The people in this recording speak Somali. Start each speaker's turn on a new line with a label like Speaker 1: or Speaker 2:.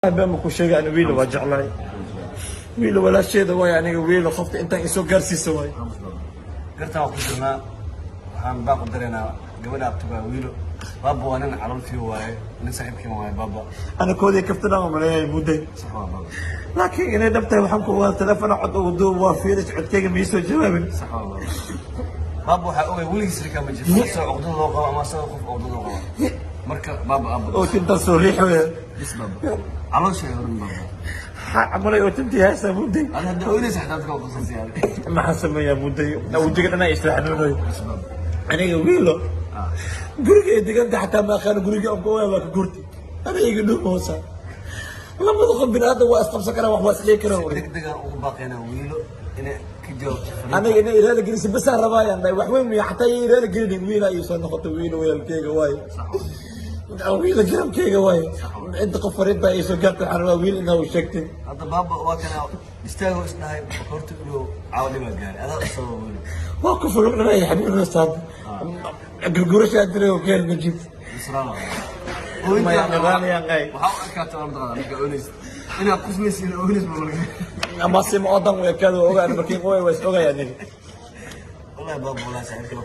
Speaker 1: بما كل شيء يعني ويلو وجع لي ويلو ولا شيء ده يعني ويلو خفت انت يسوق جرسي سوي
Speaker 2: قلت له قلنا waxaan baa qadarina gabadha abtiga wiilo baba wanan carruurtii waaye nin saaxiibkii waaye baba
Speaker 1: انا كودي كفتنا وملي مودي لكن انا دبت وحنكو هو تلفون عد ودو وفيرش عد كيغ ميسو جوابي
Speaker 2: صح والله baba waxa uu weligiis rika ma jiro soo caqdo loo qabo ama soo qof caqdo loo qabo marka baba abba
Speaker 1: او تنت صريح
Speaker 2: بس baba caloosha yaran baba
Speaker 1: عملي او تنت يا سمودي
Speaker 2: انا هدا weligiis xadaadka qosas yahay
Speaker 1: ما حسب يا مودي لو جيت انا يستحنوني انا ويلو guriga deegaanka xataa ma aqaan guriga aan ku waa gurti ana iga dhuumosa lama qof binaada waa isqabsan kara wax waa isleey kara
Speaker 2: degdega ugu baaqayna wiilo inay ka jawaabto
Speaker 1: ana ina iraada gelisi bas rabayaan wax weyn ma xataa iraada gelin wiila ay soo noqoto wiilo weelkeyga waay wiila garabkeyga waay inta qof farid baa ay soo gaartay xarwa wiil inaa u sheegtay
Speaker 2: hadda baba waa kana istaago isnahay horta inuu caawdi ma gaar adaa soo wiilo
Speaker 1: waa ku fulan ay xabiibna saad gurgurasha adre oo keen najib
Speaker 2: israama
Speaker 1: ما يغني يا غاي
Speaker 2: waxaa arkaa markaa markaa oonis ina qismaysiin oonis ma
Speaker 1: ما سمع أضم ويكاد وأوجع المكين قوي ويسوق يعني
Speaker 2: والله بابا ولا سعيد كيف